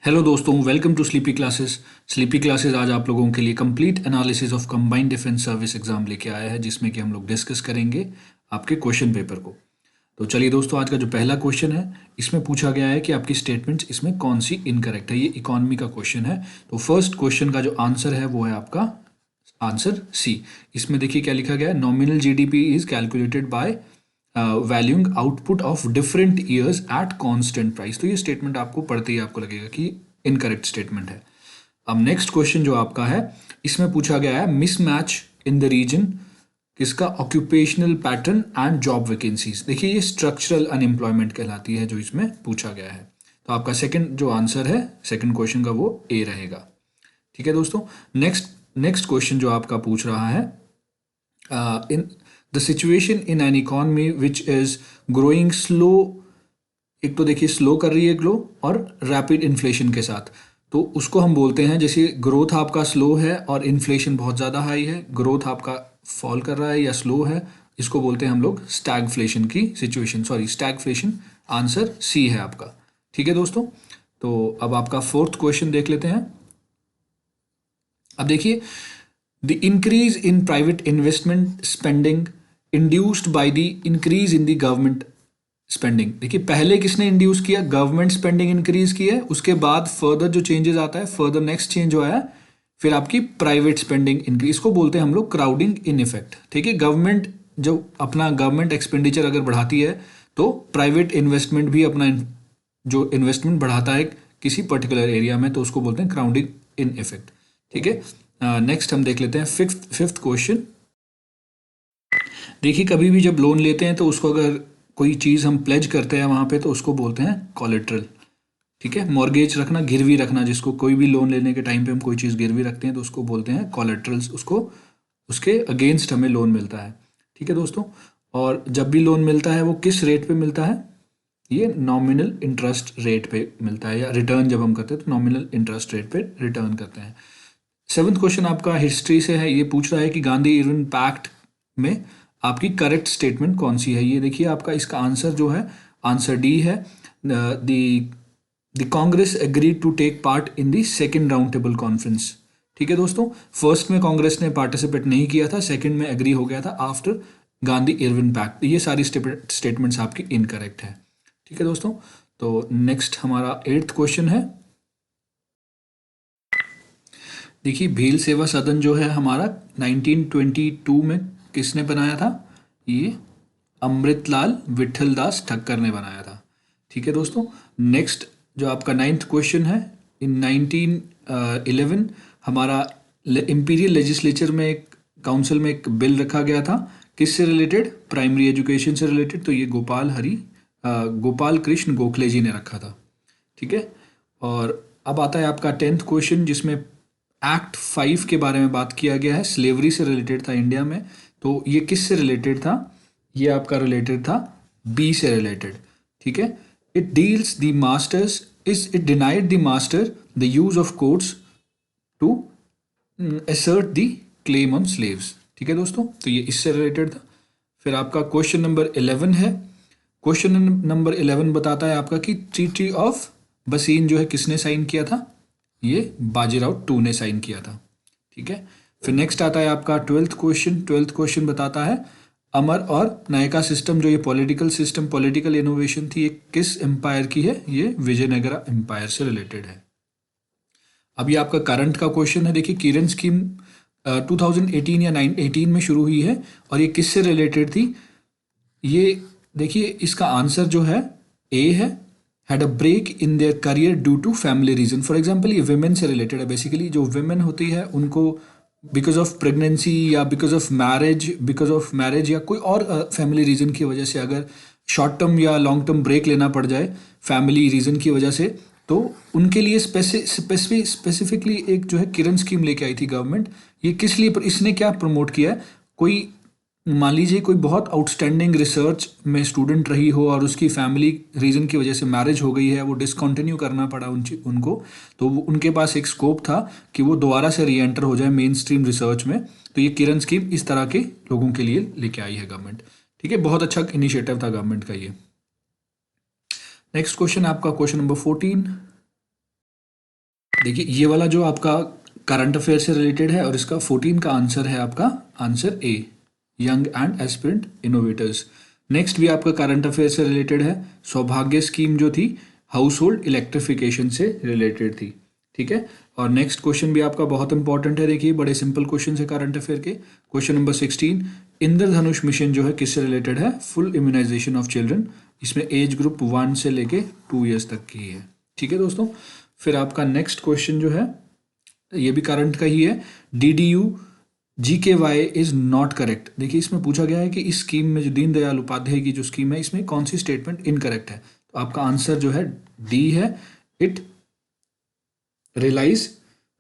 Hello दोस्तों, welcome to sleepy classes. Sleepy classes आज आप लोगों के लिए complete analysis of combined defence service exam लेके आया है, जिसमें कि हम लोग डिस्कस करेंगे आपके क्वेश्चन पेपर को। तो चलिए दोस्तों, आज का जो पहला क्वेश्चन है, इसमें पूछा गया है कि आपकी स्टेटमेंट्स इसमें कौन सी इनकरेक्ट है। ये इकोनॉमी का क्वेश्चन है। तो फर्स्ट क्वेश्चन का जो आंसर है वो है आपका आंसर सी। इसमें देखिए क्या लिखा गया है, nominal GDP is calculated by valuing output of different years at constant price. तो ये स्टेटमेंट आपको पढ़ते ही आपको लगेगा कि इनकरेक्ट स्टेटमेंट है। अब नेक्स्ट क्वेश्चन जो आपका है, इसमें पूछा गया है मिसमैच इन द रीजन किसका, occupational pattern and job vacancies. देखिए ये स्ट्रक्चरल अनएम्प्लॉयमेंट कहलाती है जो इसमें पूछा गया है। तो आपका सेकंड जो आंसर है सेकंड क्वेश्चन का वो ए रहेगा। ठीक है दोस्तों, नेक्स्ट नेक्स्ट क्वेश्चन जो आपका पूछ रहा है, in the situation in an economy which is growing slow. एक तो देखिए स्लो कर रही है ग्रो और रैपिड इन्फ्लेशन के साथ, तो उसको हम बोलते हैं, जैसे ग्रोथ आपका स्लो है और इन्फ्लेशन बहुत ज़्यादा हाई है, ग्रोथ आपका फॉल कर रहा है या स्लो है, इसको बोलते हैं हम लोग स्टैगफ्लेशन की situation, sorry stagflation. Answer C है आपका। ठीक है दोस्तों, तो अब आपका फोर्थ क्वेश्चन देख लेते हैं। अब देखिए, the increase in private investment spending induced by the increase in the government spending. देखिए पहले किसने इंड्यूस किया, गवर्नमेंट स्पेंडिंग इंक्रीज की है, उसके बाद फर्दर जो चेंजेस आता है, फर्दर नेक्स्ट चेंज जो आया फिर आपकी प्राइवेट स्पेंडिंग इंक्रीज, इसको बोलते हैं हम लोग क्राउडिंग इन इफेक्ट। ठीक है, गवर्नमेंट जो अपना गवर्नमेंट एक्सपेंडिचर अगर बढ़ाती है तो प्राइवेट इन्वेस्टमेंट भी अपना जो इन्वेस्टमेंट बढ़ाता है किसी पर्टिकुलर एरिया में, तो उसको बोलते हैं क्राउडिंग इन इफेक्ट। ठीक है, नेक्स्ट हम देख लेते हैं फिफ्थ क्वेश्चन। देखिए कभी भी जब लोन लेते हैं तो उसको अगर कोई चीज़ हम प्लेज करते हैं वहाँ पे, तो उसको बोलते हैं कोलेट्रल। ठीक है, मॉर्गेज रखना, गिरवी रखना, जिसको कोई भी लोन लेने के टाइम पे हम कोई चीज़ गिरवी रखते हैं तो उसको बोलते हैं कोलेट्रल्स, उसको उसके अगेंस्ट हमें लोन मिलता है। ठीक है दोस्तों, और जब भी लोन मिलता है वो किस रेट पे मिलता है, ये नॉमिनल इंटरेस्ट रेट पे मिलता है, या रिटर्न जब हम करते हैं तो नॉमिनल इंटरेस्ट रेट पे रिटर्न करते हैं। सेवन्थ क्वेश्चन आपका हिस्ट्री से है। ये पूछ रहा है कि गांधी इरविन पैक्ट में आपकी करेक्ट स्टेटमेंट कौन सी है। ये देखिए आपका इसका आंसर जो है, आंसर डी है। The Congress agreed to take part in the second round table conference. ठीक है दोस्तों, फर्स्ट में कांग्रेस ने पार्टिसिपेट नहीं किया था, सेकेंड में एग्री हो गया था आफ्टर गांधी इरविन पैक्ट। ये सारी स्टेटमेंट्स आपकी इनकरेक्ट है। ठीक है दोस्तों, तो नेक्स्ट हमारा एट्थ क्वेश्चन है। देखिए भील सेवा सदन जो है हमारा 1922 में किसने बनाया था, ये अमृतलाल विठलदास ठक्कर ने बनाया था। ठीक है दोस्तों, नेक्स्ट जो आपका नाइन्थ क्वेश्चन है, इन 1911 हमारा इम्पीरियल लेजिस्लेचर में एक काउंसिल में एक बिल रखा गया था, किससे रिलेटेड, प्राइमरी एजुकेशन से रिलेटेड। तो ये गोपाल कृष्ण गोखले जी ने रखा था। ठीक है, और अब आता है आपका टेंथ क्वेश्चन, जिसमें एक्ट 5 के बारे में बात किया गया है, स्लेवरी से रिलेटेड था इंडिया में। तो ये किस से रिलेटेड था, ये आपका रिलेटेड था बी से रिलेटेड। ठीक है, it deals the masters it denied the master the use of courts to assert the claim on slaves. ठीक है दोस्तों, तो ये इससे रिलेटेड था। फिर आपका क्वेश्चन नंबर 11 है। क्वेश्चन नंबर 11 बताता है आपका कि ट्रीटी ऑफ बसीन जो है किसने साइन किया था, ये बाजीराव टू ने साइन किया था। ठीक है, फिर नेक्स्ट आता है आपका ट्वेल्थ क्वेश्चन। ट्वेल्थ क्वेश्चन बताता है अमर और नायका सिस्टम, जो ये पॉलिटिकल सिस्टम, पॉलिटिकल इनोवेशन थी, ये किस एम्पायर की है, ये विजयनगरा एम्पायर से रिलेटेड है। अब ये आपका करंट का क्वेश्चन है। देखिए किरण स्कीम 2018 या 918 में शुरू हुई है, और ये किससे रिलेटेड थी, ये देखिए इसका आंसर जो है ए है, had a break in their career due to family reason. For example ये विमेन से रिलेटेड है। बेसिकली जो विमेन होती है उनको बिकॉज ऑफ प्रेगनेंसी या बिकॉज ऑफ मैरिज या कोई और फैमिली रीजन की वजह से अगर शॉर्ट टर्म या लॉन्ग टर्म ब्रेक लेना पड़ जाए फैमिली रीजन की वजह से, तो उनके लिए स्पेसिफिकली एक जो है किरण स्कीम लेके आई थी गवर्नमेंट। ये किस लिए, इसने क्या प्रमोट किया है, कोई मान लीजिए कोई बहुत आउटस्टैंडिंग रिसर्च में स्टूडेंट रही हो और उसकी फैमिली रीजन की वजह से मैरिज हो गई है, वो डिसकंटिन्यू करना पड़ा उनको, तो उनके पास एक स्कोप था कि वो दोबारा से री एंटर हो जाए मेन स्ट्रीम रिसर्च में। तो ये किरण स्कीम इस तरह के लोगों के लिए लेके आई है गवर्नमेंट। ठीक है, बहुत अच्छा इनिशिएटिव था गवर्नमेंट का ये। नेक्स्ट क्वेश्चन आपका क्वेश्चन नंबर 14। देखिए ये वाला जो आपका करंट अफेयर से रिलेटेड है और इसका 14 का आंसर है आपका answer A, young and aspirant innovators. Next भी आपका करंट अफेयर से रिलेटेड है। सौभाग्य स्कीम जो थी हाउस होल्ड इलेक्ट्रिफिकेशन से रिलेटेड थी, ठीक है। और नेक्स्ट क्वेश्चन भी आपका बहुत इंपॉर्टेंट है, देखिए बड़े सिंपल क्वेश्चन है करंट अफेयर के। क्वेश्चन नंबर 16, इंद्रधनुष मिशन जो है किससे रिलेटेड है? Full immunization of children. इसमें एज ग्रुप 1 से लेके 2 ईयर्स तक की है, ठीक है दोस्तों। फिर आपका नेक्स्ट क्वेश्चन जो है ये भी करंट का ही है। DDU GKY is not correct. देखिए इसमें पूछा गया है कि इस स्कीम में जो दीनदयाल उपाध्याय की जो स्कीम है इसमें कौन सी स्टेटमेंट इनकरेक्ट है? तो आपका आंसर जो है डी है, it relies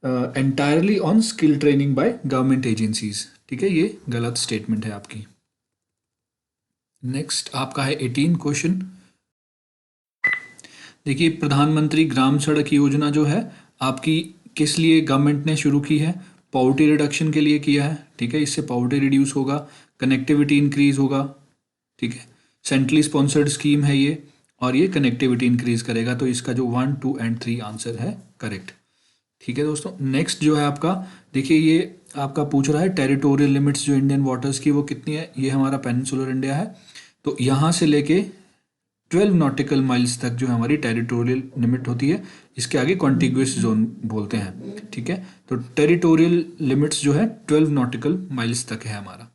entirely on skill training by government agencies, ठीक है, ये गलत स्टेटमेंट है आपकी। नेक्स्ट आपका है 18 क्वेश्चन। देखिए प्रधानमंत्री ग्राम सड़क योजना जो है आपकी किस लिए गवर्नमेंट ने शुरू की है? पॉवर्टी रिडक्शन के लिए किया है, ठीक है, इससे पॉवर्टी रिड्यूस होगा, कनेक्टिविटी इंक्रीज होगा, ठीक है। सेंट्रली स्पॉन्सर्ड स्कीम है ये और ये कनेक्टिविटी इंक्रीज करेगा, तो इसका जो 1, 2 एंड 3 आंसर है करेक्ट, ठीक है दोस्तों। नेक्स्ट जो है आपका देखिए ये आपका पूछ रहा है टेरिटोरियल लिमिट्स जो इंडियन वाटर्स की वो कितनी है? ये हमारा पेनिनसुलर इंडिया है, तो यहाँ से लेके 12 नॉटिकल माइल्स तक जो हमारी टेरिटोरियल लिमिट होती है, इसके आगे कॉन्टिग्यूस जोन बोलते हैं, ठीक है। तो टेरिटोरियल लिमिट्स जो है 12 नॉटिकल माइल्स तक है हमारा।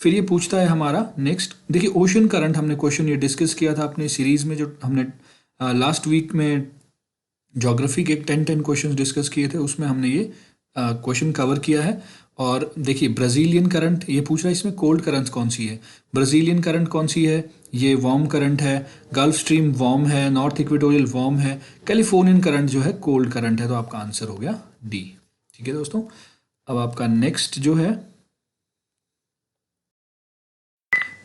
फिर ये पूछता है हमारा नेक्स्ट, देखिए ओशन करंट हमने क्वेश्चन ये डिस्कस किया था अपने सीरीज में, जो हमने लास्ट वीक में ज्योग्राफी के 10 क्वेश्चन डिस्कस किए थे, उसमें हमने ये क्वेश्चन कवर किया है। और देखिए ब्राज़ीलियन करंट ये पूछ रहा है, इसमें कोल्ड करंट कौन सी है? ब्राज़ीलियन करंट कौन सी है? ये वार्म करंट है, गल्फ स्ट्रीम वार्म है, नॉर्थ इक्वेटोरियल वार्म है, कैलिफोर्नियन करंट जो है कोल्ड करंट है, तो आपका आंसर हो गया डी, ठीक है दोस्तों। अब आपका नेक्स्ट जो है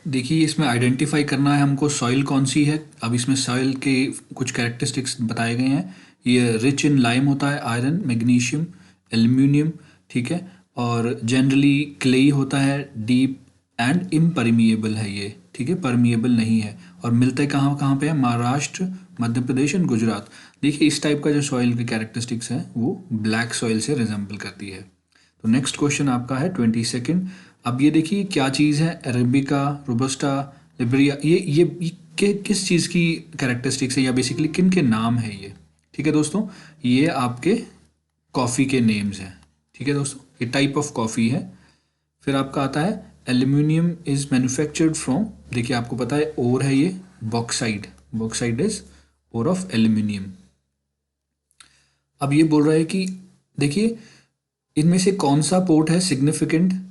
देखिए इसमें आइडेंटिफाई करना है हमको सॉइल कौन सी है। अब इसमें सॉइल के कुछ कैरेक्टरिस्टिक्स बताए गए हैं। ये रिच इन लाइम होता है, आयरन, मैग्नीशियम, एल्यूमिनियम, ठीक है। और जनरली क्लेई होता है, डीप एंड इम्परमिएबल है ये, ठीक है, परमिएबल नहीं है। और मिलते कहाँ कहाँ पे है? महाराष्ट्र, मध्य प्रदेश एंड गुजरात। देखिए इस टाइप का जो सॉइल की कैरेक्टरिस्टिक्स है वो ब्लैक सॉइल से रिजेंबल करती है। तो नेक्स्ट क्वेश्चन आपका है 22। अब ये देखिए क्या चीज़ है? अरेबिका, रोबस्टा, लिब्रिया, ये किस चीज़ की कैरेक्टरिस्टिक्स है या बेसिकली किन के नाम है ये, ठीक है दोस्तों। ये आपके कॉफ़ी के नेम्स हैं, ठीक है दोस्तों, ये टाइप ऑफ कॉफ़ी है। फिर आपका आता है एल्यूमिनियम इज़ मैन्युफैक्चर्ड फ्रॉम, देखिए आपको पता है ओर है ये bauxite, bauxite is ore of aluminium. अब ये बोल रहा है कि देखिए इनमें से कौन सा पोर्ट है सिग्निफिकेंट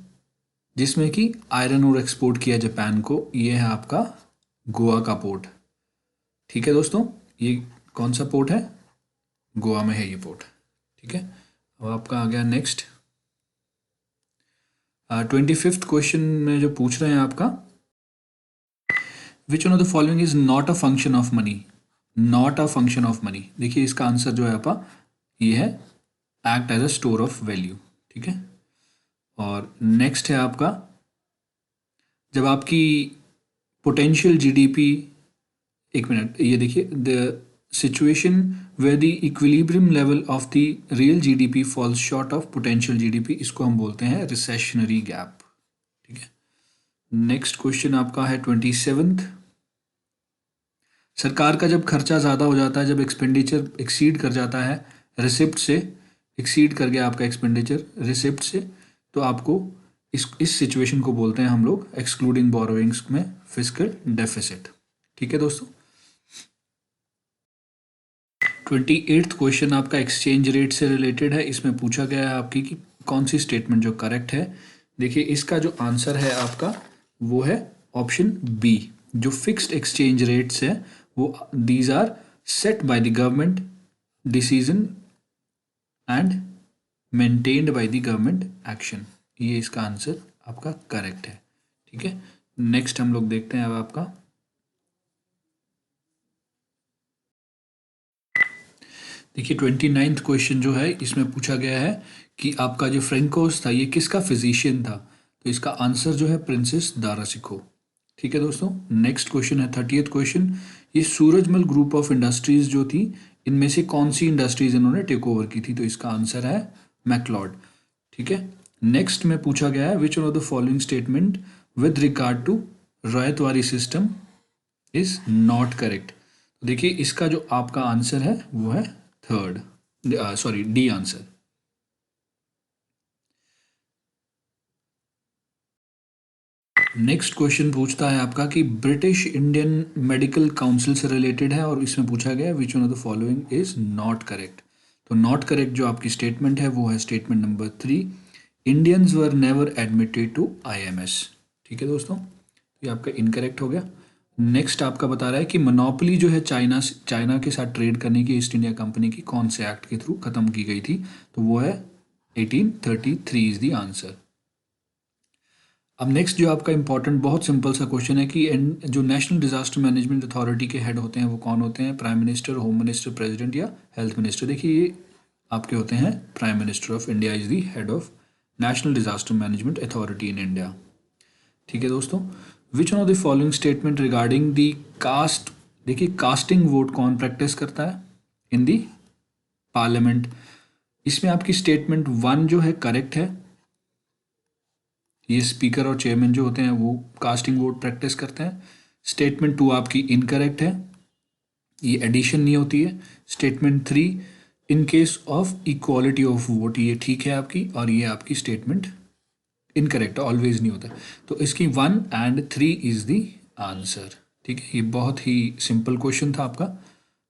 जिसमें कि आयरन और एक्सपोर्ट किया जापान को? ये है आपका गोवा का पोर्ट, ठीक है दोस्तों। ये कौन सा पोर्ट है? गोवा में है ये पोर्ट, ठीक है। अब आपका आ गया नेक्स्ट 25th क्वेश्चन में जो पूछ रहे हैं आपका, which one of the following is not a function of money? Not a function of money, देखिए इसका आंसर जो है आपका ये है act as a store of value, ठीक है। और नेक्स्ट है आपका जब आपकी पोटेंशियल जीडीपी, एक मिनट, ये देखिए the situation where the equilibrium level of the real GDP falls short of potential GDP, इसको हम बोलते हैं रिसेशनरी गैप, ठीक है। नेक्स्ट क्वेश्चन आपका है 27th। सरकार का जब खर्चा ज़्यादा हो जाता है, जब एक्सपेंडिचर एक्सीड कर जाता है रिसिप्ट से, एक्सीड कर गया आपका एक्सपेंडिचर रिसिप्ट से, तो आपको इस सिचुएशन को बोलते हैं हम लोग एक्सक्लूडिंग बोरोइंग्स में फिस्कल डेफिसिट, ठीक है दोस्तों। 28th क्वेश्चन आपका एक्सचेंज रेट से रिलेटेड है। इसमें पूछा गया है आपकी कि कौन सी स्टेटमेंट जो करेक्ट है। देखिए इसका जो आंसर है आपका वो है ऑप्शन बी, जो फिक्स्ड एक्सचेंज रेट्स है वो these are set by the government decision and maintained by the government action, ये इसका आंसर आपका करेक्ट है, ठीक है। नेक्स्ट हम लोग देखते हैं अब आपका देखिए 29th क्वेश्चन जो है इसमें पूछा गया है कि आपका जो फ्रेंकोस था ये किसका फिजिशियन था? तो इसका आंसर जो है प्रिंसेस दारा सिको, ठीक है दोस्तों। नेक्स्ट क्वेश्चन है 30th क्वेश्चन, ये सूरजमल ग्रुप ऑफ इंडस्ट्रीज जो थी इनमें से कौन सी इंडस्ट्रीज इन्होंने टेक ओवर की थी? तो इसका आंसर है मैक्लॉड। ठीक है, नेक्स्ट में पूछा गया है which one of the following statement with regard to Ryotwari system is not correct. तो देखिए इसका जो आपका आंसर है वो है third, sorry D answer. Next question पूछता है आपका कि ब्रिटिश इंडियन मेडिकल काउंसिल से रिलेटेड है और इसमें पूछा गया है which one of the following is not correct. तो नॉट करेक्ट जो आपकी स्टेटमेंट है वो है statement number 3, Indians were never admitted to IMS। ठीक है दोस्तों, ये आपका इनकरेक्ट हो गया। नेक्स्ट आपका बता रहा है कि मोनोपोली जो है चाइना के साथ ट्रेड करने की ईस्ट इंडिया कंपनी की कौन से एक्ट के थ्रू खत्म की गई थी? तो वो है 1833 इज द आंसर। अब नेक्स्ट जो आपका इंपॉर्टेंट बहुत सिंपल सा क्वेश्चन है कि जो नेशनल डिजास्टर मैनेजमेंट अथॉरिटी के हेड होते हैं वो कौन होते हैं? Prime minister, home minister, president या हेल्थ मिनिस्टर? देखिए ये आपके होते हैं prime minister of India is the head of national disaster management authority in India. ठीक है दोस्तों, which one of the following statement regarding the cast, देखिए कास्टिंग वोट कौन प्रैक्टिस करता है इन दी पार्लियामेंट? इसमें आपकी स्टेटमेंट 1 जो है करेक्ट है, ये स्पीकर और चेयरमैन जो होते हैं वो कास्टिंग वोट प्रैक्टिस करते हैं। स्टेटमेंट 2 आपकी इनकरेक्ट है, ये एडिशन नहीं होती है। Statement 3 in case of equality of vote, ये ठीक है आपकी, और ये आपकी स्टेटमेंट इनकरेक्ट, ऑलवेज नहीं होता। तो इसकी 1 एंड 3 इज द आंसर। ठीक है, ये बहुत ही सिंपल क्वेश्चन था आपका।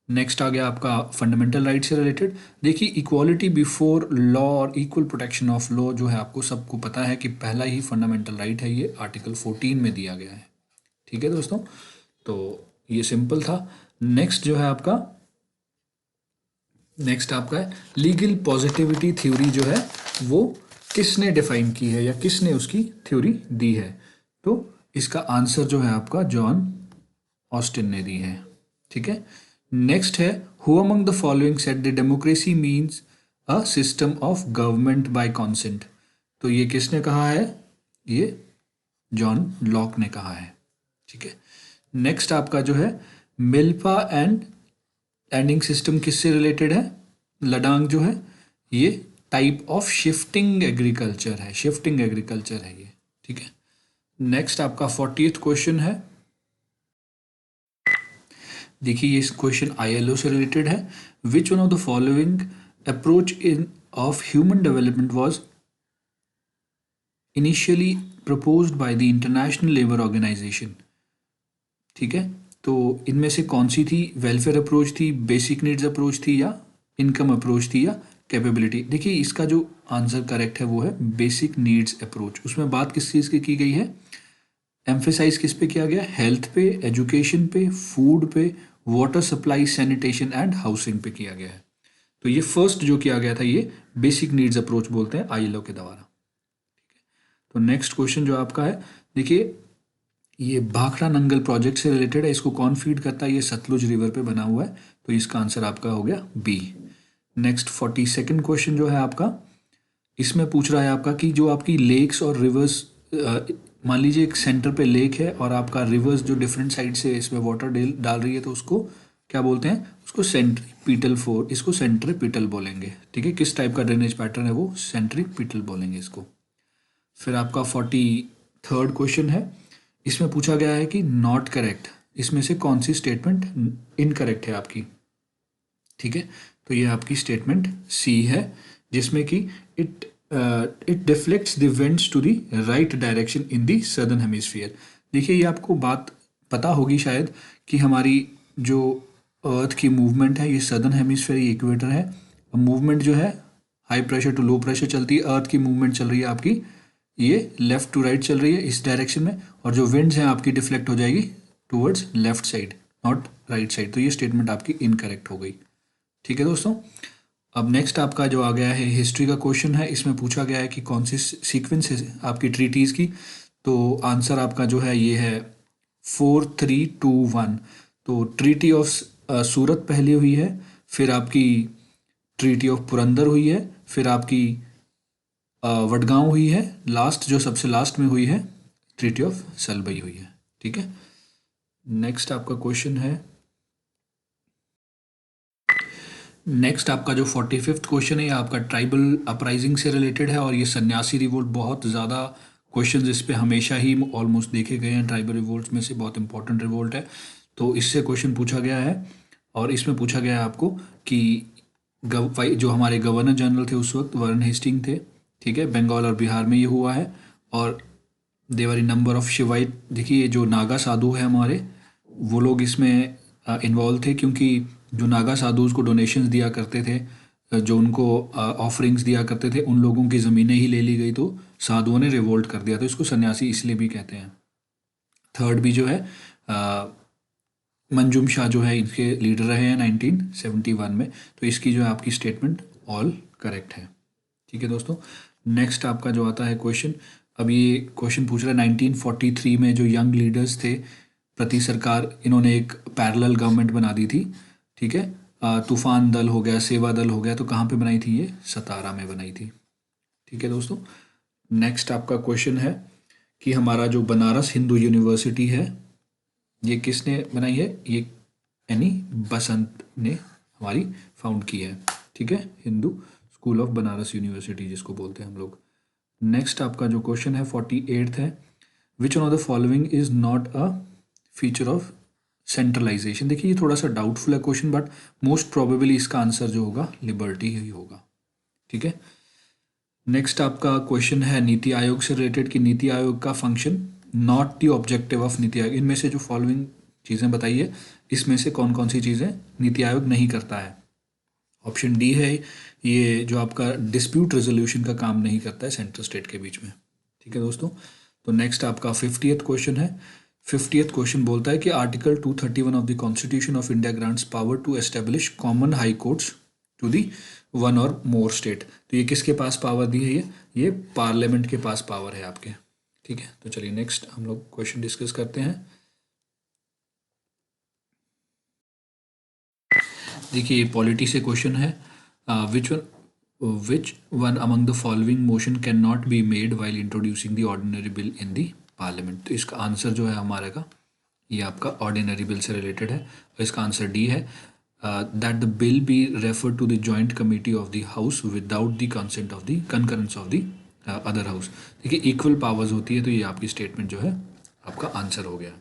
नेक्स्ट आ गया आपका फंडामेंटल राइट से रिलेटेड। देखिए इक्वालिटी बिफोर लॉ और इक्वल प्रोटेक्शन ऑफ लॉ जो है आपको सबको पता है कि पहला ही फंडामेंटल राइट है, ये आर्टिकल 14 में दिया गया है। ठीक है दोस्तों, तो ये सिंपल था। नेक्स्ट जो है आपका है लीगल पॉजिटिविटी थ्योरी जो है वो किसने डिफाइन की है या किसने उसकी थ्योरी दी है? तो इसका आंसर जो है आपका जॉन ऑस्टिन ने दी है। ठीक है, नेक्स्ट है who among the following said the democracy means a system of government by consent? तो ये किसने कहा है? ये जॉन लॉक ने कहा है। ठीक है, नेक्स्ट आपका जो है मिल्पा एंड एंडिंग सिस्टम किससे रिलेटेड है? लडांग जो है ये टाइप ऑफ शिफ्टिंग एग्रीकल्चर है, शिफ्टिंग एग्रीकल्चर है ये। ठीक है, नेक्स्ट आपका 40th क्वेश्चन है। देखिए ये क्वेश्चन ILO से रिलेटेड है। Which one of the following approach in of human development was initially proposed by the international labour organization? ठीक है, तो इनमें से कौन सी थी? वेलफेयर अप्रोच थी, बेसिक नीड्स अप्रोच थी, या इनकम अप्रोच थी, या कैपेबिलिटी? देखिए इसका जो आंसर करेक्ट है वो है बेसिक नीड्स अप्रोच। उसमें बात किस चीज़ की गई है? एम्फेसाइज किस पे किया गया? हेल्थ पे, एजुकेशन पे, फूड पे, water supply, sanitation and housing पे किया गया है। तो ये फर्स्ट जो किया गया था ये बेसिक नीड्स अप्रोच बोलते हैं ILO के द्वारा। तो नेक्स्ट क्वेश्चन जो आपका है, देखिए ये भाखड़ा नंगल प्रोजेक्ट से रिलेटेड है। इसको कौन फीड करता है? ये सतलुज रिवर पे बना हुआ है, तो इसका आंसर आपका हो गया बी। नेक्स्ट 42nd क्वेश्चन जो है आपका, इसमें पूछ रहा है आपका कि जो आपकी लेक्स और रिवर्स, मान लीजिए एक सेंटर पे लेक है और आपका रिवर्स जो डिफरेंट साइड से इसमें वाटर डाल रही है, तो उसको क्या बोलते हैं? उसको सेंट्रीपिटल फोर, इसको सेंट्रीपिटल बोलेंगे। ठीक है, किस टाइप का ड्रेनेज पैटर्न है वो? सेंट्रीपिटल बोलेंगे इसको। फिर आपका 43rd क्वेश्चन है, इसमें पूछा गया है कि नॉट करेक्ट, इसमें से कौन सी स्टेटमेंट इनकरेक्ट है आपकी? ठीक है, तो ये आपकी स्टेटमेंट सी है, जिसमें कि it deflects the winds to the right direction in the southern hemisphere. देखिए ये आपको बात पता होगी शायद कि हमारी जो अर्थ की मूवमेंट है ये सदर्न हेमिस्फीयर, ये इक्वेटर है। मूवमेंट जो है high pressure to low pressure चलती है, अर्थ की मूवमेंट चल रही है आपकी ये लेफ्ट टू राइट चल रही है इस डायरेक्शन में, और जो विंड्स हैं आपकी डिफ्लेक्ट हो जाएगी towards left side, not right side. तो ये स्टेटमेंट आपकी इनकरेक्ट हो गई। ठीक है दोस्तों, अब नेक्स्ट आपका जो आ गया है हिस्ट्री का क्वेश्चन है। इसमें पूछा गया है कि कौन सी सीक्वेंस है आपकी ट्रीटीज़ की? तो आंसर आपका जो है ये है 4321। तो ट्रीटी ऑफ सूरत पहले हुई है, फिर आपकी ट्रीटी ऑफ पुरंदर हुई है, फिर आपकी वडगांव हुई है, लास्ट जो सबसे लास्ट में हुई है ट्रीटी ऑफ सलबई हुई है। ठीक है, नेक्स्ट आपका क्वेश्चन है नेक्स्ट आपका जो 45th क्वेश्चन है ये आपका ट्राइबल अपराइजिंग से रिलेटेड है और ये सन्यासी रिवोल्ट बहुत ज़्यादा क्वेश्चंस इस पे हमेशा ही ऑलमोस्ट देखे गए हैं। ट्राइबल रिवोल्ट में से बहुत इंपॉर्टेंट रिवोल्ट है, तो इससे क्वेश्चन पूछा गया है। और इसमें पूछा गया है आपको कि जो हमारे गवर्नर जनरल थे उस वक्त वरुण हेस्टिंग थे, ठीक है, बंगाल और बिहार में ये हुआ है। और देवर इन नंबर ऑफ शिवाइट, देखिए जो नागा साधु है हमारे, वो लोग इसमें इन्वॉल्व थे, क्योंकि जो नागा साधुज को डोनेशंस दिया करते थे, जो उनको ऑफरिंग्स दिया करते थे, उन लोगों की ज़मीनें ही ले ली गई, तो साधुओं ने रिवोल्ट कर दिया, तो इसको सन्यासी इसलिए भी कहते हैं। थर्ड भी जो है मंजूम शाह जो है इनके लीडर रहे हैं 1971 में, तो इसकी जो है आपकी स्टेटमेंट ऑल करेक्ट है। ठीक है दोस्तों, नेक्स्ट आपका जो आता है क्वेश्चन, अब ये क्वेश्चन पूछ रहा है 1943 में जो यंग लीडर्स थे प्रति सरकार, इन्होंने एक पैरेलल गवर्नमेंट बना दी थी, ठीक है। तूफान दल हो गया, सेवा दल हो गया, तो कहाँ पे बनाई थी ये? सतारा में बनाई थी। ठीक है दोस्तों, नेक्स्ट आपका क्वेश्चन है कि हमारा जो बनारस हिंदू यूनिवर्सिटी है ये किसने बनाई है? ये यानी बसंत ने हमारी फाउंड की है, ठीक है, Hindu school of Banaras university जिसको बोलते हैं हम लोग। नेक्स्ट आपका जो क्वेश्चन है 48th है, which one of the following is not a feature of centralization. देखिए ये थोड़ा सा डाउटफुल है क्वेश्चन, बट मोस्ट प्रोबेबली इसका आंसर जो होगा लिबर्टी ही होगा, ठीक है। नेक्स्ट आपका क्वेश्चन है नीति आयोग से रिलेटेड कि नीति आयोग का function, not the objective of NITI Aayog, इनमें से जो फॉलोइंग चीज़ें बताइए, इसमें से कौन कौन सी चीज़ें नीति आयोग नहीं करता है? ऑप्शन डी है ये जो आपका डिस्प्यूट रेजोल्यूशन का काम नहीं करता है सेंट्रल स्टेट के बीच में, ठीक है दोस्तों। तो नेक्स्ट आपका 50th क्वेश्चन है। 50th क्वेश्चन बोलता है कि article 231 of the constitution of India grants power to establish common high courts to the one or more state. तो ये किसके पास पावर दी है? ये पार्लियामेंट के पास पावर है आपके, ठीक है। तो चलिए नेक्स्ट हम लोग क्वेश्चन डिस्कस करते हैं। देखिए पॉलिटी से क्वेश्चन है, which one among the following motion can not be made while introducing the ordinary bill in the parliament. तो इसका आंसर जो है हमारे का, ये आपका ऑर्डिनरी बिल से रिलेटेड है, और इसका आंसर डी है, that the bill be refer to the joint committee of the house without the consent of the concurrence of the other house. देखिए इक्वल पावर्स होती है, तो ये आपकी स्टेटमेंट जो है आपका आंसर हो गया,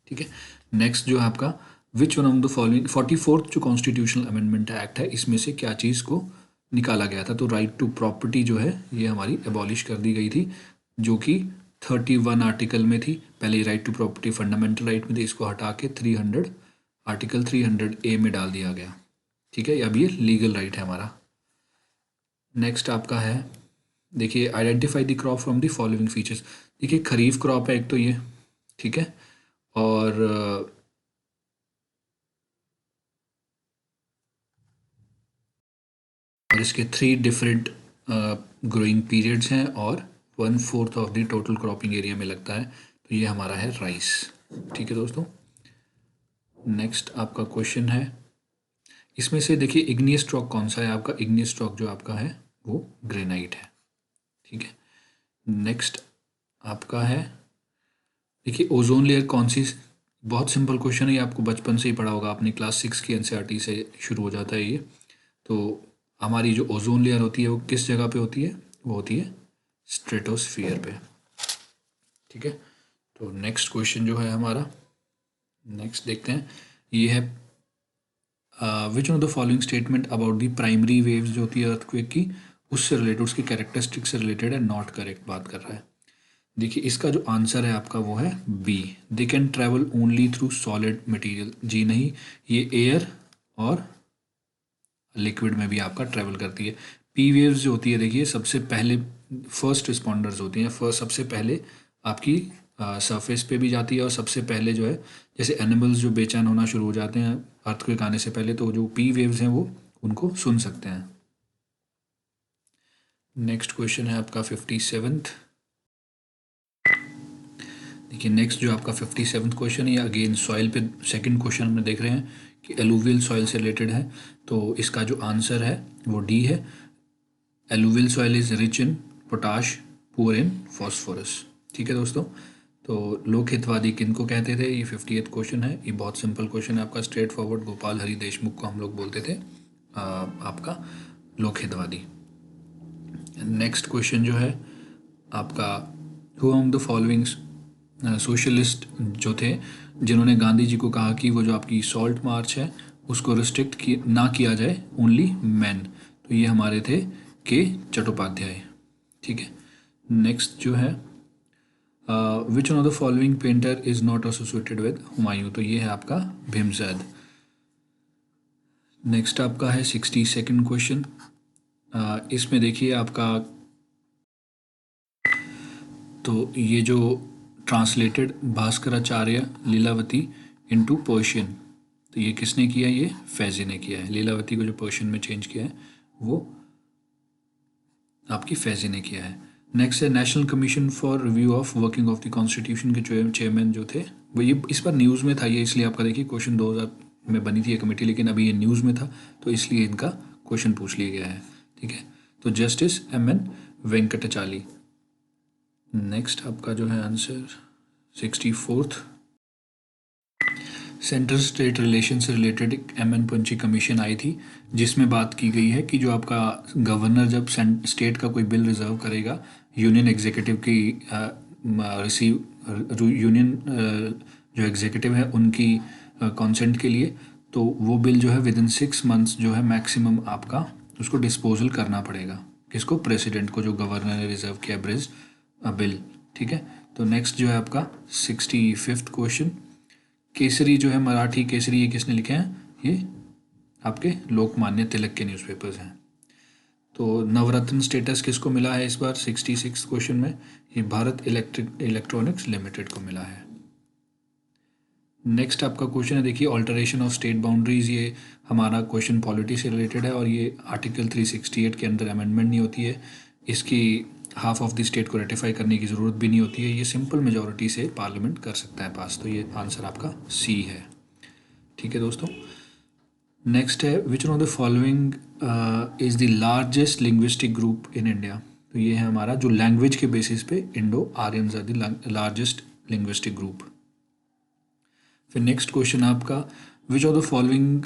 ठीक है। नेक्स्ट जो है आपका, which one of the following 44th जो कॉन्स्टिट्यूशनल अमेंडमेंट एक्ट है, इसमें से क्या चीज़ को निकाला गया था? तो राइट टू प्रॉपर्टी जो है ये हमारी एबॉलिश कर दी गई थी, जो कि 31 आर्टिकल में थी। पहले ये right to property fundamental right में थी, इसको हटा के आर्टिकल 300A में डाल दिया गया, ठीक है। अब ये लीगल राइट है हमारा। नेक्स्ट आपका है, देखिए identify the crop from the following features. देखिए खरीफ क्रॉप है एक तो ये, ठीक है, और इसके 3 डिफरेंट ग्रोइंग पीरियड्स हैं और 1/4 of the total cropping area में लगता है, तो ये हमारा है राइस, ठीक है दोस्तों। नेक्स्ट आपका क्वेश्चन है, इसमें से देखिए इग्नियस रॉक कौन सा है? आपका इग्नियस रॉक जो आपका है वो ग्रेनाइट है, ठीक है। नेक्स्ट आपका है, देखिए ओजोन लेयर कौन सी, बहुत सिंपल क्वेश्चन है, ये आपको बचपन से ही पढ़ा होगा आपने, क्लास 6 की एनसीईआरटी से शुरू हो जाता है ये। तो हमारी जो ओजोन लेयर होती है वो किस जगह पे होती है? वो होती है स्ट्रेटोस्फियर पे, ठीक है। तो नेक्स्ट क्वेश्चन जो है हमारा, नेक्स्ट देखते हैं, ये है which one of the following statement about the primary waves जो होती है अर्थक्वेक की, उससे रिलेटेड, उसकी कैरेक्टरिस्टिक से रिलेटेड है, नॉट करेक्ट बात कर रहा है। देखिए इसका जो आंसर है आपका वो है B, they can travel only through solid material. जी नहीं, ये एयर और लिक्विड में भी आपका ट्रैवल करती है। पी वेव्स जो होती है, देखिए सबसे पहले फर्स्ट रिस्पॉन्डर्स होती हैं, फर्स्ट सबसे पहले आपकी सरफेस पे भी जाती है, और सबसे पहले जो है, जैसे एनिमल्स जो बेचैन होना शुरू हो जाते हैं अर्थक्वेक आने से पहले, तो जो पी वेव्स हैं वो उनको सुन सकते हैं। नेक्स्ट क्वेश्चन है आपका 57th। देखिए नेक्स्ट जो आपका 57th क्वेश्चन है, अगेन सॉइल पे सेकंड क्वेश्चन में देख रहे हैं कि एलुवियल सॉइल से रिलेटेड है, तो इसका जो आंसर है वो डी है, alluvial soil is rich in potash, poor in phosphorus, ठीक है दोस्तों। तो लोकहितवादी किनको कहते थे? ये 50th क्वेश्चन है, ये बहुत सिंपल क्वेश्चन है आपका, स्ट्रेट फॉरवर्ड, गोपाल हरि देशमुख को हम लोग बोलते थे आपका लोकहितवादी। नेक्स्ट क्वेश्चन जो है आपका, who among the following socialist जो थे जिन्होंने गांधी जी को कहा कि वो जो आपकी सॉल्ट मार्च है उसको रिस्ट्रिक्ट ना किया जाए, ओनली मैन, तो ये हमारे थे के चट्टोपाध्याय। ठीक है। नेक्स्ट जो है which one of the following painter is not associated with Humayun, तो ये है आपका भीमजैद। नेक्स्ट आपका है 62nd क्वेश्चन। इसमें देखिए आपका, तो ये जो translated Bhaskaracharya Lilavati into Persian, तो ये किसने किया? ये फैजी ने किया है। लीलावती को जो पर्शियन में चेंज किया है वो आपकी फैजी ने किया है। नेक्स्ट है national commission for review of working of the constitution के चेयरमैन जो थे वो, ये इस बार न्यूज़ में था ये, इसलिए आपका देखिए क्वेश्चन 2000 में बनी थी ये कमेटी, लेकिन अभी ये न्यूज़ में था तो इसलिए इनका क्वेश्चन पूछ लिया गया है। ठीक है, तो जस्टिस एम.एन. वेंकटाचाली। नेक्स्ट आपका जो है answer 64th, central state relation से रिलेटेड एक एम.एन. पंची कमीशन आई थी जिसमें बात की गई है कि जो आपका गवर्नर जब स्टेट का कोई बिल रिजर्व करेगा यूनियन एग्जीक्यूटिव की यूनियन जो एग्जीक्यूटिव है उनकी कंसेंट के लिए, तो वो बिल जो है विद इन 6 मंथ्स जो है मैक्सिमम आपका उसको डिस्पोजल करना पड़ेगा। किसको? प्रेसिडेंट को, जो गवर्नर ने रिजर्व किया ब्रिज बिल। ठीक है, तो नेक्स्ट जो है आपका 65th क्वेश्चन, केसरी जो है मराठी केसरी, ये किसने लिखे हैं? ये आपके लोकमान्य तिलक के न्यूज़पेपर्स हैं। तो नवरत्न स्टेटस किसको मिला है इस बार 66 क्वेश्चन में? ये भारत इलेक्ट्रॉनिक्स लिमिटेड को मिला है। नेक्स्ट आपका क्वेश्चन है देखिए, ऑल्टरेशन ऑफ स्टेट बाउंड्रीज, ये हमारा क्वेश्चन पॉलिटी से रिलेटेड है और ये आर्टिकल 368 के अंदर अमेंडमेंट नहीं होती है, इसकी हाफ ऑफ द स्टेट को रेटिफाई करने की ज़रूरत भी नहीं होती है, ये सिंपल मेजॉरिटी से पार्लियामेंट कर सकता है पास, तो ये आंसर आपका सी है। ठीक है दोस्तों। नेक्स्ट है which one of the following is the largest linguistic group in India, तो ये है हमारा जो लैंग्वेज के बेसिस पे Indo Aryans are the largest linguistic group. फिर नेक्स्ट क्वेश्चन आपका, which of the following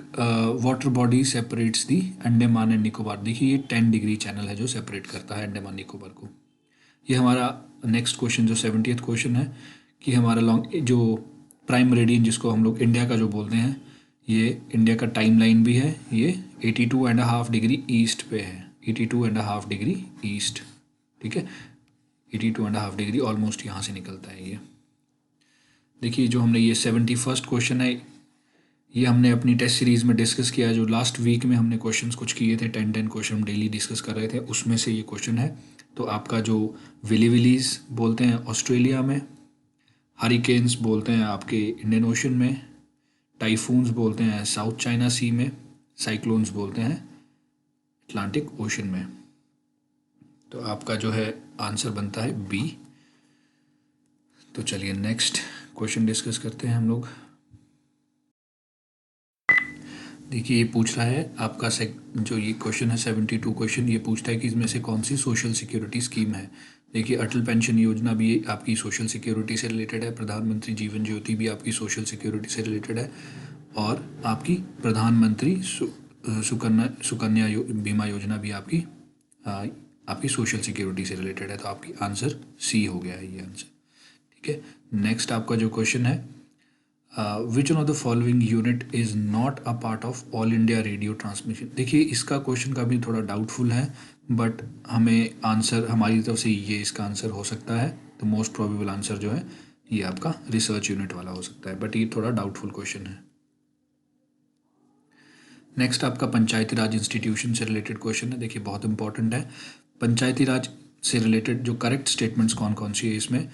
water body separates the Andaman and Nicobar, देखिए ये 10 डिग्री चैनल है जो सेपरेट करता है अंडमान निकोबार को। ये हमारा नेक्स्ट क्वेश्चन जो 70th क्वेश्चन है कि हमारा लॉन्ग जो प्राइम मेरिडियन जिसको हम लोग इंडिया का जो बोलते हैं, ये इंडिया का टाइम लाइन भी है, ये 82.5 डिग्री ईस्ट पे है, 82.5 डिग्री ईस्ट। ठीक है, 82.5 डिग्री ऑलमोस्ट यहाँ से निकलता है ये। देखिए जो हमने ये 71st क्वेश्चन है, ये हमने अपनी टेस्ट सीरीज़ में डिस्कस किया है, जो लास्ट वीक में हमने क्वेश्चंस कुछ किए थे, 10 क्वेश्चन हम डेली डिस्कस कर रहे थे, उसमें से ये क्वेश्चन है। तो आपका जो विलीविलीज बोलते हैं ऑस्ट्रेलिया में, हरिकेन्स बोलते हैं आपके इंडियन ओशन में, टाइफून्स बोलते हैं साउथ चाइना सी में, साइक्लोन्स बोलते हैं अटलांटिक ओशन में। तो आपका जो है आंसर बनता है बी। तो चलिए नेक्स्ट क्वेश्चन डिस्कस करते हैं हम लोग। देखिए ये पूछ रहा है आपका जो ये क्वेश्चन है 72 क्वेश्चन, ये पूछता है कि इसमें से कौन सी सोशल सिक्योरिटी स्कीम है। देखिए अटल पेंशन योजना भी आपकी सोशल सिक्योरिटी से रिलेटेड है, प्रधानमंत्री जीवन ज्योति भी आपकी सोशल सिक्योरिटी से रिलेटेड है, और आपकी प्रधानमंत्री सुकन्या बीमा योजना भी आपकी सोशल सिक्योरिटी से रिलेटेड है। तो आपकी आंसर सी हो गया है ये आंसर। ठीक है, नेक्स्ट आपका जो क्वेश्चन है, which one of the following unit is not a part of all India radio transmission. देखिए इसका क्वेश्चन का भी थोड़ा डाउटफुल है, बट हमें आंसर हमारी तरफ से ये इसका आंसर हो सकता है। तो मोस्ट प्रोबेबल आंसर जो है ये आपका रिसर्च यूनिट वाला हो सकता है, बट ये थोड़ा डाउटफुल क्वेश्चन है। नेक्स्ट आपका पंचायती राज इंस्टीट्यूशन से रिलेटेड क्वेश्चन है। देखिए बहुत इंपॉर्टेंट है, पंचायती राज से रिलेटेड जो करेक्ट स्टेटमेंट्स कौन कौन सी है इसमें,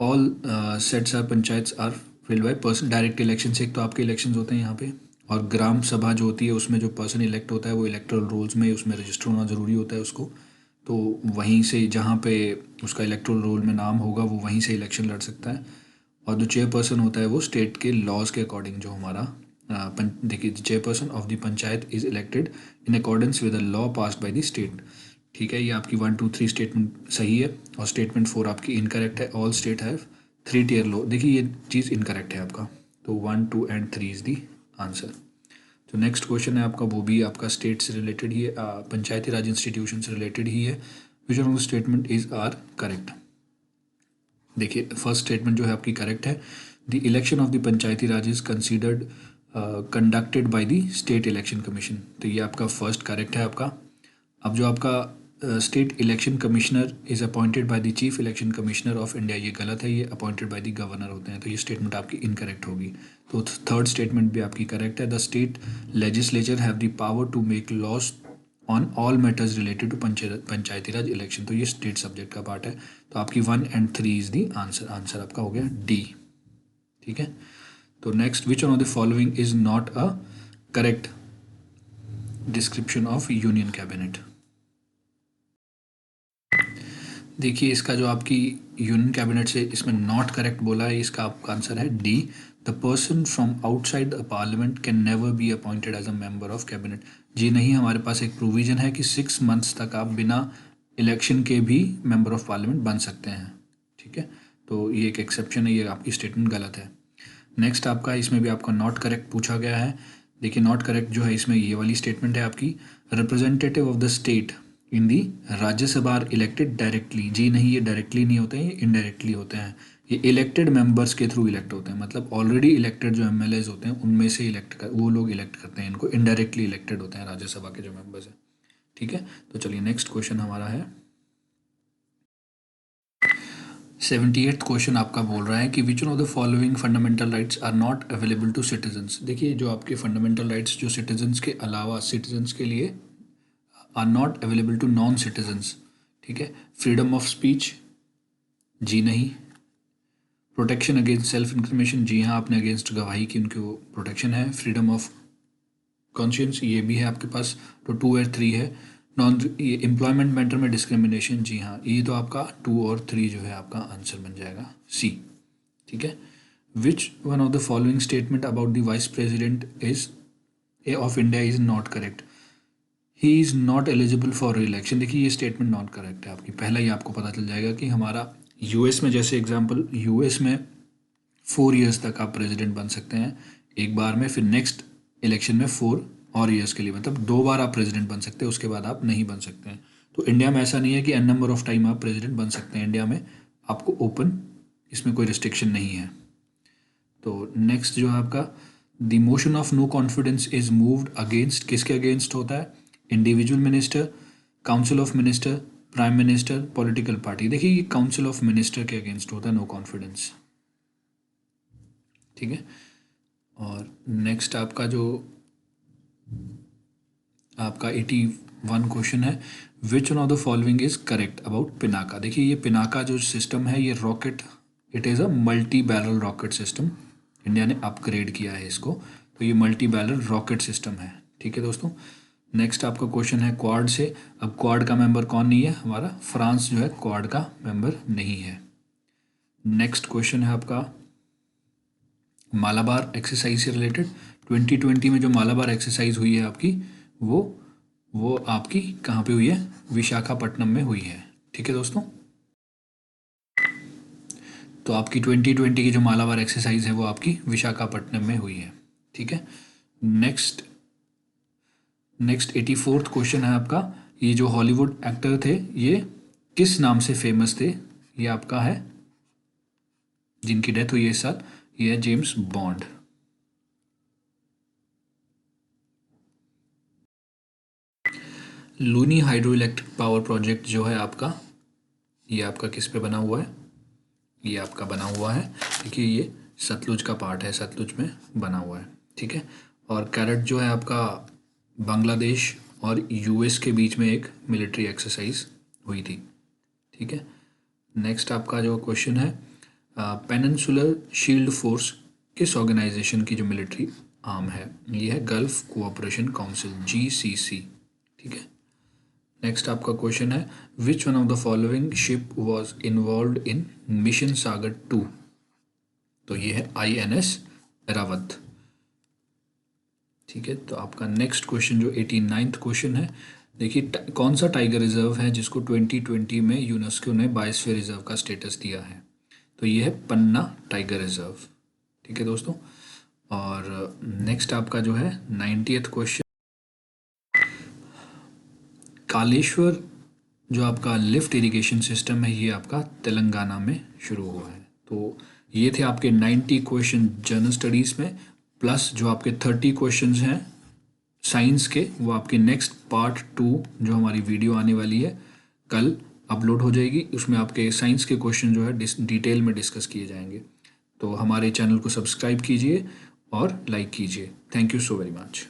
all seats are panchayats are filled by person, direct election से एक तो आपके इलेक्शन होते हैं यहाँ पे, और ग्राम सभा जो होती है उसमें जो पर्सन इलेक्ट होता है वो इलेक्टोरल रोल्स में उसमें रजिस्टर होना ज़रूरी होता है उसको, तो वहीं से जहाँ पे उसका इलेक्टोरल रोल में नाम होगा वो वहीं से इलेक्शन लड़ सकता है। और जो चेयरपर्सन होता है वो स्टेट के लॉज के अकॉर्डिंग जो हमारा देखिए chairperson of the panchayat is elected in accordance with the law passed by the state. ठीक है, ये आपकी 1 2 3 स्टेटमेंट सही है, और स्टेटमेंट 4 आपकी इनकरेक्ट है। All state have 3 tier law, देखिए ये चीज़ इनकरेक्ट है आपका, तो 1 2 and 3 इज द आंसर। जो नेक्स्ट क्वेश्चन है आपका वो भी आपका स्टेट से रिलेटेड ही है, पंचायती राज इंस्टीट्यूशन से रिलेटेड ही है। Which one of the statement is are correct. देखिए फर्स्ट स्टेटमेंट जो है आपकी करेक्ट है। The election of the panchayati raj is considered conducted by the state election commission. तो ये आपका फर्स्ट करेक्ट है आपका। अब जो आपका state election commissioner is appointed by the chief election commissioner of India, ये गलत है, ये अपॉइंटेड बाय द गवर्नर होते हैं, तो ये स्टेटमेंट आपकी इनकरेक्ट होगी। तो थर्ड स्टेटमेंट भी आपकी करेक्ट है। The state legislature have the power to make laws on all matters related to panchayati raj election. तो ये स्टेट सब्जेक्ट का पार्ट है। तो आपकी 1 and 3 is the answer. Answer आपका हो गया डी। ठीक है, तो next, which one of the following is not a correct description of union cabinet. देखिए इसका जो आपकी यूनियन कैबिनेट से इसमें नॉट करेक्ट बोला है, इसका आपका आंसर है D. The person from outside the parliament can never be appointed as a member of cabinet. जी नहीं, हमारे पास एक प्रोविजन है कि 6 months तक आप बिना इलेक्शन के भी मेंबर ऑफ पार्लियामेंट बन सकते हैं। ठीक है, तो ये एक एक्सेप्शन है, ये आपकी स्टेटमेंट गलत है। नेक्स्ट आपका इसमें भी आपका नॉट करेक्ट पूछा गया है। देखिए नॉट करेक्ट जो है इसमें ये वाली स्टेटमेंट है आपकी, representative of the state in the Rajya Sabha are elected directly. जी नहीं, ये डायरेक्टली नहीं होते हैं, ये इनडायरेक्टली होते हैं। ये इलेक्टेड मेंबर्स के थ्रू इलेक्ट होते हैं, मतलब ऑलरेडी इलेक्टेड जो एमएलएज होते हैं उनमें से वो लोग इलेक्ट करते हैं इनको, इनडायरेक्टली इलेक्टेड होते हैं राज्यसभा के जो मेंबर्स हैं। ठीक है, तो चलिए नेक्स्ट क्वेश्चन हमारा है 78th क्वेश्चन। आपका बोल रहा है कि which one of the following fundamental rights are not available to citizens. देखिए जो आपके फंडामेंटल राइट्स जो सिटीजन्स के अलावा सिटीजन्स के लिए are not available to non citizens. ठीक है, फ्रीडम ऑफ स्पीच, जी नहीं। प्रोटेक्शन अगेंस्ट सेल्फ इंक्रिमिनेशन, जी हाँ, आपने अगेंस्ट गवाही की उनकी वो प्रोटेक्शन है। फ्रीडम ऑफ कॉन्शियंस, ये भी है आपके पास, तो 2 और 3 है। नॉन ये एम्प्लॉयमेंट मैटर में डिस्क्रिमिनेशन, जी हाँ, ये तो आपका 2 और 3 जो है आपका आंसर बन जाएगा सी। ठीक है, which one of the following statement about the vice president is of India is not correct. He is not eligible for election. देखिए ये स्टेटमेंट नॉट करेक्ट है आपकी। पहला ही आपको पता चल जाएगा कि हमारा यूएस में, जैसे एग्जांपल यूएस में 4 years तक आप प्रेसिडेंट बन सकते हैं एक बार में, फिर नेक्स्ट इलेक्शन में 4 और ईयर्स के लिए, मतलब 2 बार आप प्रेसिडेंट बन सकते हैं, उसके बाद आप नहीं बन सकते हैं। तो इंडिया में ऐसा नहीं है कि एन नंबर ऑफ टाइम आप प्रेसिडेंट बन सकते हैं। इंडिया में आपको ओपन, इसमें कोई रिस्ट्रिक्शन नहीं है। तो नेक्स्ट जो है आपका, the motion of no confidence is moved against, किसके अगेंस्ट होता है? Individual minister, council of minister, prime minister, political party. देखिए ये काउंसिल ऑफ मिनिस्टर के अगेंस्ट होता है नो कॉन्फिडेंस। ठीक है, और नेक्स्ट आपका जो आपका 81 क्वेश्चन है, which one of the following is correct about Pinaka. देखिए ये पिनाका जो सिस्टम है, ये rocket, it is a multi barrel rocket system. India ने अपग्रेड किया है इसको, तो ये मल्टी बैरल रॉकेट सिस्टम है। ठीक है दोस्तों, नेक्स्ट आपका क्वेश्चन है क्वाड से। अब क्वाड का मेंबर कौन नहीं है? हमारा फ्रांस जो है क्वाड का मेंबर नहीं है। नेक्स्ट क्वेश्चन है आपका मालाबार एक्सरसाइज से रिलेटेड। 2020 में जो मालाबार एक्सरसाइज हुई है आपकी, वो आपकी कहाँ पे हुई है? विशाखापट्टनम में हुई है। ठीक है दोस्तों, तो आपकी 2020 की जो मालाबार एक्सरसाइज है वो आपकी विशाखापट्टनम में हुई है। ठीक है, नेक्स्ट 84th क्वेश्चन है आपका, ये जो हॉलीवुड एक्टर थे ये किस नाम से फेमस थे? ये आपका है, जिनकी डेथ हुई है इस साल, ये है James Bond. Luni hydro electric power project जो है आपका, ये आपका किस पे बना हुआ है? ये आपका बना हुआ है, देखिए ये सतलुज का पार्ट है, सतलुज में बना हुआ है। ठीक है, और कैरेट जो है आपका बांग्लादेश और यूएस के बीच में एक मिलिट्री एक्सरसाइज हुई थी। ठीक है, नेक्स्ट आपका जो क्वेश्चन है, पेनिनसुलर शील्ड फोर्स किस ऑर्गेनाइजेशन की जो मिलिट्री आर्म है? ये है गल्फ कोऑपरेशन काउंसिल, GCC। ठीक है, नेक्स्ट आपका क्वेश्चन है, which one of the following ship was involve in mission Sagar 2? तो ये है INS एरावत। ठीक है, तो आपका नेक्स्ट क्वेश्चन जो 89th क्वेश्चन है, देखिए कौन सा टाइगर रिजर्व है जिसको 2020 में यूनेस्को ने बायोस्फीयर रिजर्व का स्टेटस दिया है? तो ये है पन्ना टाइगर रिजर्व। ठीक है दोस्तों, और नेक्स्ट आपका जो है 90th क्वेश्चन, कालेश्वर जो आपका लिफ्ट इरिगेशन सिस्टम है ये आपका तेलंगाना में शुरू हुआ है। तो ये थे आपके 90 क्वेश्चन जनरल स्टडीज़ में, प्लस जो आपके 30 क्वेश्चंस हैं साइंस के, वो आपके नेक्स्ट पार्ट 2 जो हमारी वीडियो आने वाली है कल अपलोड हो जाएगी। उसमें आपके साइंस के क्वेश्चन जो है डिटेल में डिस्कस किए जाएंगे। तो हमारे चैनल को सब्सक्राइब कीजिए और लाइक कीजिए। Thank you so very much.